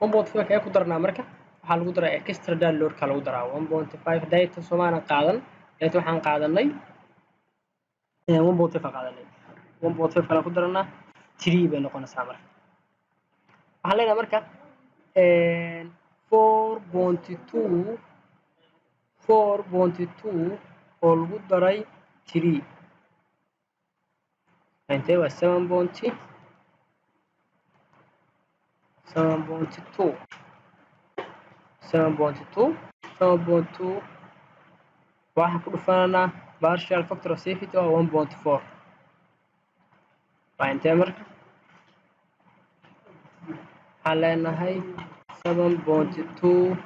1.5 ee ku darnaa marka waxaa lagu daraa extra downloadka lagu daraa 1.5 data Soomaaliya qaadan data waxaan qaadanay 1.5 qaadanay 1.5 kala ku darnaa 3 bay noqonaysaa marka waxaan leenahay marka 4.2 oo lagu daray 3 intee waa 7.2 waxaan ku dhufanaa partial factor of safety oo 1.4 waa intee marka waxaan leenahay 7.2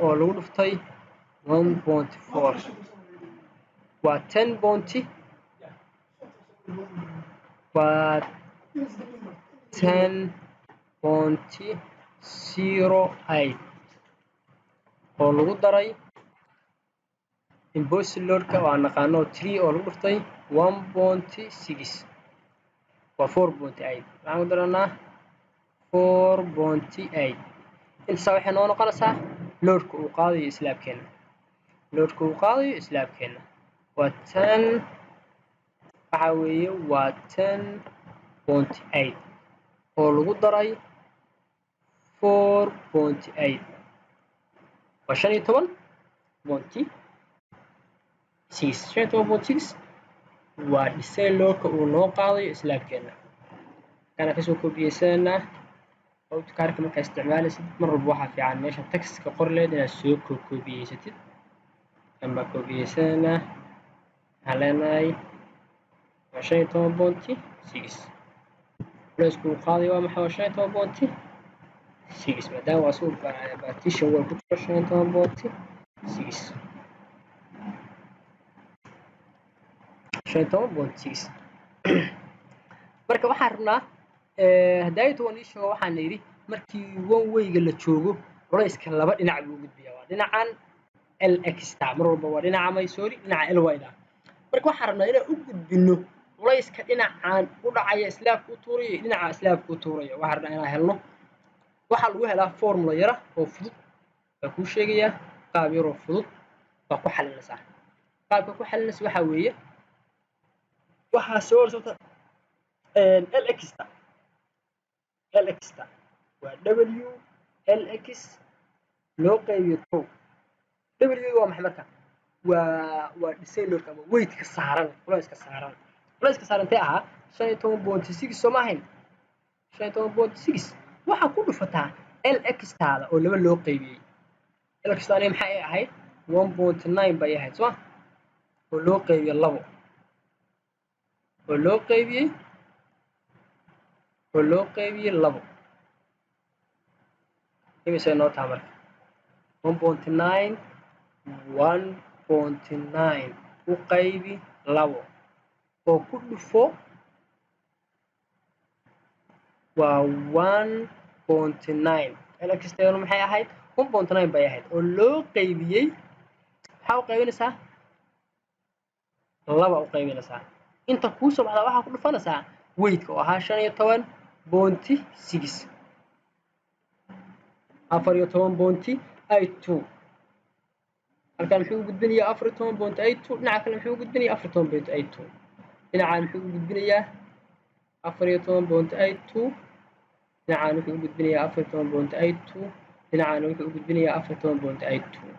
oo lagu dhuftay 1.4 waa 10.08 oo lagu daray impossible loadka waa naqaano 3 oo lagu dhuftay 1.6 waa 4.8 waxaan ku daranaa 4.8 inta waxay noo noqonaysaa loadka uu qaadayo islaabkeena waa 10 waxa weeye waa 10.8 oo lagu daray 4.8 waa 15.6 waa design loadka uu noo qaadayo islaabkeena kana kasoo koobiyeysanaa outkaarka markaa isticmaalaysid mar walba waxaa fiican meesha textka qor leed inaad soo koobiyeysatid ama koobiyeysanaa waxaan leenahay waa 15.6 culeysku uu qaadayo waa maxay waa 15.6 maadaama waa soo partition wall ku jiro 15.6 marka waxaan rabnaa hadaytu waan ii sheego waxaan yiri markii one way-ga la joogo culeyska laba dhinac buu gudbiyaa waa dhinacan lx ta mar walba waa dhinaca Mysore dhinaca ly da marka waxaan rabnaa inaan u gudbino culeyska dhinacan u dhacaya islaabka u tuurayo dhinaca islaabka u tuurayo waxaan rabnaa inaan helno waxa lagu helaa formula yara oo fudud waa ku sheegaya qaab yar oo fudud waa ku xalinaysaa qaabka ku xalinaysa waxa weeye waxa soo socda lx ta waa w lx loo qaybiyo 2 w waa maxay marka waa design loadka ama weight-ka saaran culeyska saaran tee aha 15.6 soo ma ahayn 15.6 waxa ku dhufataa lx taada oo laba loo qaybiyay lx taani maxay ahayd 1.9 bay ahayd soo oo loo qaybiyay labo oo loo qaybiyay labo imise noo taa marka 1.9 u qaybi labo oo ku dhufo waa 1.9 lx taanu maxay ahayd 1.9 bay ahayd oo loo qaybiyay maxaa u qaybinaysaa laba u qaybinaysaa inta ku soo baxda waxa ku dhufanaysaa weight-ka oo ahaa 15.6 14.82 halkan muxuu u gudbinayaa 14.82 dhinaca kale muxuu u gudbinayaa 14.82 dhinacan muxuu u gudbinayaa 14.82 dhinacan wuxuu u gudbinayaa 14.82 dhinacan wuxuu u gudbinayaa 14.82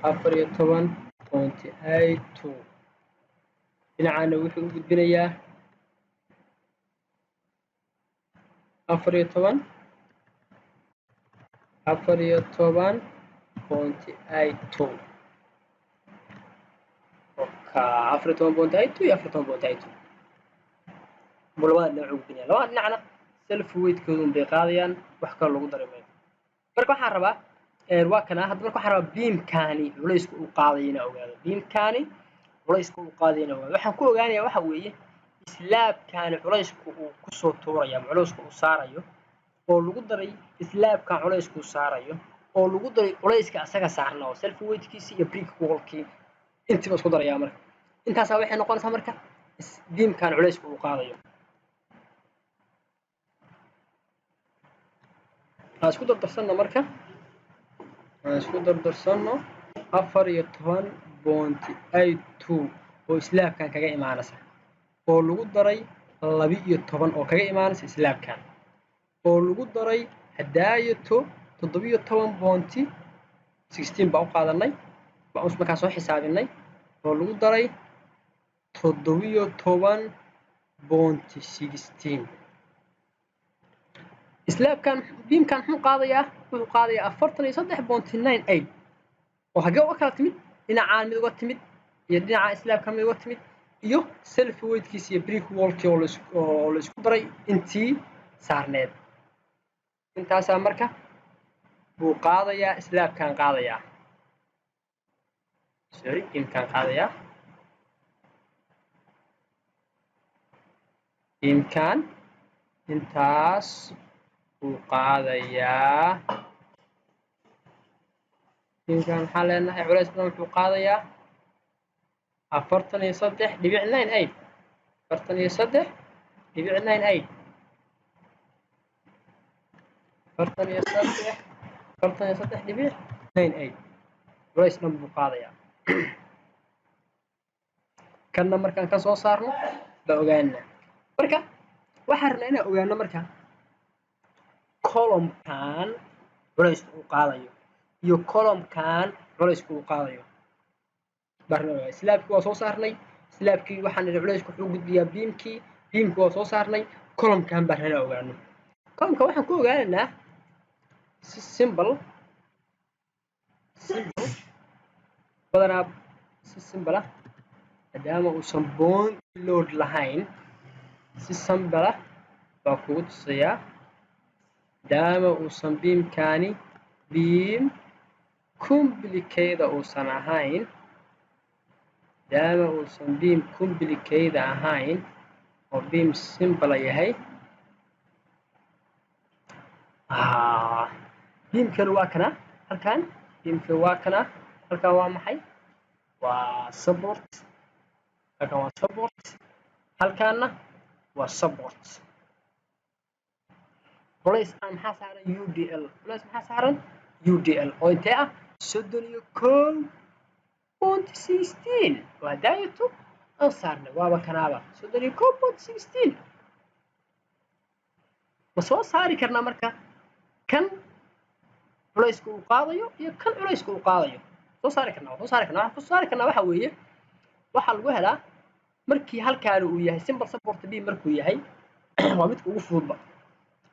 14.82 dhinacana wuxuu u gudbinayaa 14.82 iyo 14.82 labada dhinac ugu gudbinayaa labada dhinacna self weight-kooda bay qaadayaan wax kale lagu dareemayo marka waxaan rabaa waa kana hadda marka waxaan rabaa beamkani culeysku uu qaadayo inaan ogaado beamkani culeysku uu qaadayo inaan ogaado waxaan ku ogaanayaa waxa weeye islaabkani culeysku uu ku soo tuuraya culeysku uu saarayo oo lagu daray islaabkan culeysku uu saarayo oo lagu daray culeyska asaga saarna oo self weight-kiisa iyo brick wall-kii intiiba isku darayaa marka intaasaa waxay noqonaysaa marka beamkan culayska uu qaadayo aan isku dardarsanno marka aan isku dardarsanno 14.82 oo slaabkan kaga imaanaysa oo lagu daray 12 oo kaga imaanaysa slaabkan oo lagu daray hadaayato 17.16 baa u qaadanay baa markaa soo xisaabinay oo lagu daray 17.16 slaabkan beamkan wuxuu qaadayaa 43.98 oo hagee uga kala timid dhinacaan mid uga timid iyo dhinaca slaabkan mid uga timid iyo self weightkiisa iyo brick wallkii oo la isku daray intii saarneed intaasaa marka buu qaadayaa slaabkan qaadayaa sorry beamkan qaadayaa beamkan intaas buu qaadayaa beamkan maxaa leenahay culays badan wuxuu qaadayaa 43.98 43.98 culays dhan buu qaadayaa kanna markaan ka soo saarno baa ogaanaa marka waxaan rabnaa inaan ogaano marka columnkan culayska uu qaadayo iyo columnkan culayska uu qaadayo barnaamij slaabkii waa soo saarnay slaabkii waxaan nidhi culaysku wuxuu gudbiyaa beamkii waa soo saarnay columnkan baan rabnaa ogaano columnka waxaan ku ogaanaynaa si simple badanaa si simple ah maadaama uusan bond load lahayn si simple ah baa kugu tusayaa maadaama uusan beamkani beam complicated uusan ahayn maadaama uusan beam complicated ahayn oo beam simple yahay beamkan waa kana halkan beamkan waa kana halkan waa maxay waa support halkan waa support halkaana waa support culays maxaa saaran UDL culays maxaa saaran UDL oo intee ah 31.16 waa daayato aan saarnay waaba kanaaba 31.16 ma soo saari karnaa marka kan culayska uu qaadayo iyo kan culayska uu qaadayo soo saari karnaa waxaan ku saari karnaa waxa weeye waxaa lagu helaa markii halkaan uu yahay simple support beam markuu yahay waa midka ugu fududba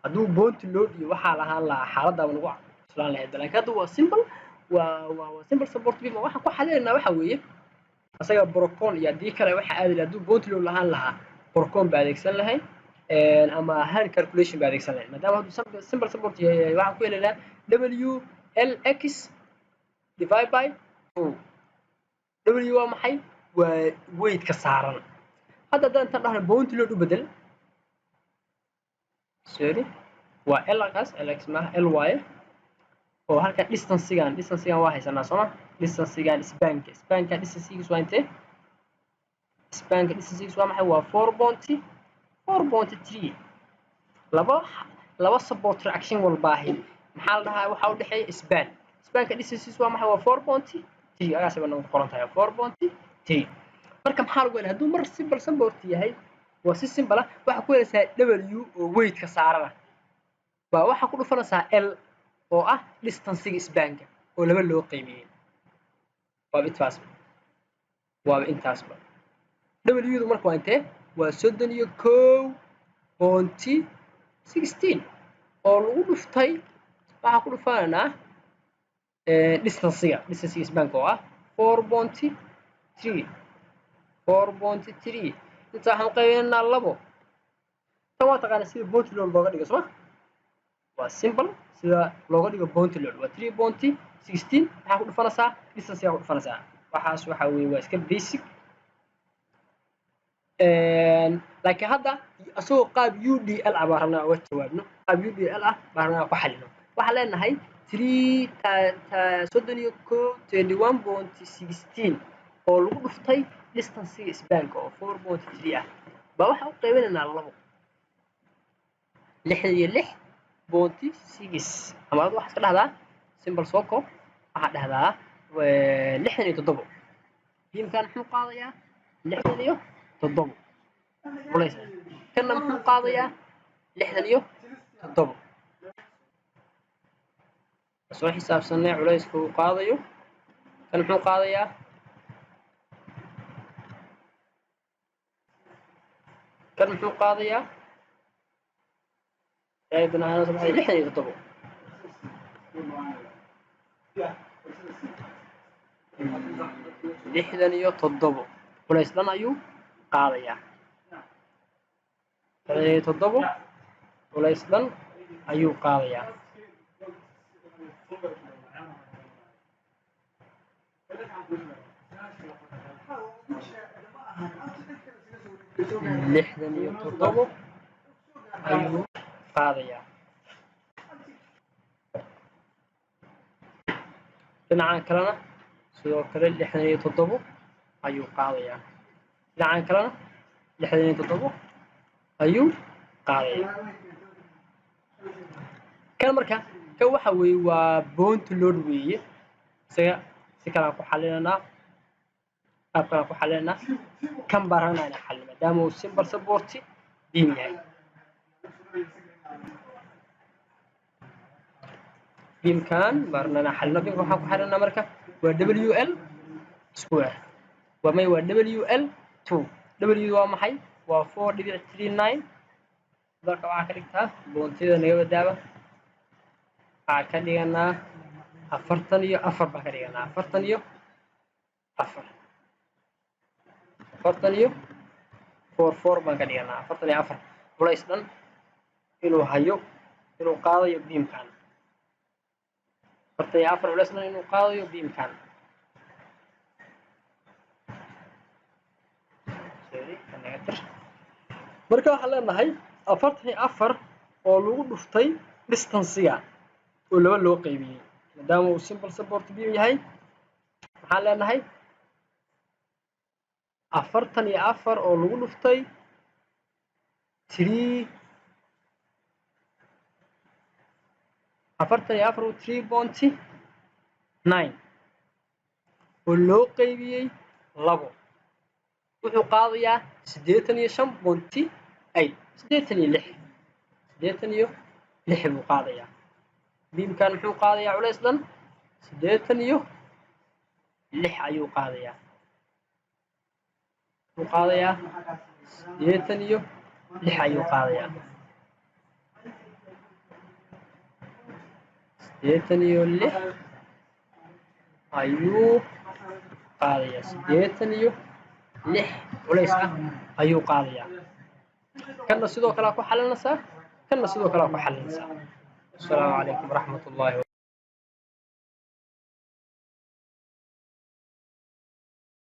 hadduu bounty load iyo waxaa lahaan lahaa xaaladdaaba nagu islaan lahayd laakiin hadda waa simple waa simple support beam waxaan ku xalinaynaa waxa weeye asaga brocon iyo haddii kale waxa aadi lahaa hadduu bounty load lahaan lahaa brocon baa adeegsan lahayn ama hand calculation baa adeegsan lahayn maadaama hadduu simple support yahay waxaan ku helaynaa WLX divide by 2 W waa maxay waa weight-ka saaran hadda haddaan tan dhahno bounty load u bedel sorry waa LX maaha L waaye oo halka distancegan waa haysanaa sooma distancegan spanka distancegiis waa intee spanka distancegiis waa maxay waa 4.3 laba support reaction walbaahi maxaa la dhahaa waxa u dhaxeeya spanka distancegiis waa maxay waa 4.3 agaasiba nagu qoran tahay 4.3 marka maxaa lagu helaa hadduu mar simple support yahay waa si simple ah waxa ku helaysaa W oo weight-ka saarana baa waxa ku dhufanaysaa L oo ah distancega spanka oo laba loo qiimeeyay waa intaasba W-du marka waa intee waa 31.16 oo lagu dhuftay waxa ku dhufanaynaa distancega spanka oo ah 4.3 inta waxaan qaybinaynaa labo tan waa taqaana sida bounty load looga dhigo soma waa simple sida looga dhigo bounty load waa 3.16 maxaa ku dhufanaysaa distancega ku dhufanaysaa waxaas waxa weeye waa iska basic laakiin hadda asagoo qaab UDL ah baan rabnaa uga jawaabno qaab UDL ah baan rabnaa ku xalino waxaan leenahay 31.16 oo lagu dhuftay distance spanka oo 4.3 ah baa waxaan u qaybinaynaa labo 66.6 ama aad waxaad ka dhahdaa simple soo koob waxaad dhahdaa 67 beamkan muxuu qaadayaa 67 culays kanna muxuu qaadayaa 67 soo xisaabsanay culayska uu qaadayo kan muxuu qaadayaa kan muxuu qaadayaa qaybna ana sabay 67 culays dhan ayuu qaadayaa 67 culays dhan ayuu qaadayaa lixdan iyo toddobo ayuu qaadayaa dhinacan kalena sidoo kale 67 ayuu qaadayaa dhinacan kalena 67 ayuu qaadayaa kan marka kan waxa weeye waa point load weeye isaga si kale aan ku xalinanaa qaab kale aan ku xalinanaa kan baan rabnaa inaan xalino maadaama uu simple support beam yahay beamkan baan rabnaa inaan xalino beamka waxaan ku xalinanaa marka waa WL square waa may waa WL2 W waa maxay waa 4.39 dalka waxaa ka dhigtaa boontida naga badaaba waxaa ka dhiganaa 44 baan ka dhiganaa 44 baan ka dhiganaa 44 culays dhan inuu hayo inuu qaadayo beamkan 44 culays dhan inuu qaadayo beamkan marka waxaan leenahay 44 oo lagu dhuftay distance-ga oo laba loo qaybiyey maadaama uu simple support beam yahay waxaan leenahay 44 oo lagu dhuftay 3.9 oo loo qaybiyey labo wuxuu qaadayaa 85.8 86 buu qaadayaa beamkan muxuu qaadayaa culays dhan 86 ayuu qaadayaa wuxuu qaadayaa 86 ayuu qaadayaa 86 ayuu qaadayaa 86 culays ah ayuu qaadayaa kanna sidoo kale ku xalinaysaa kanna sidoo kale ku xalinaysaa. Assalaamu calaykum waraxmatullaahi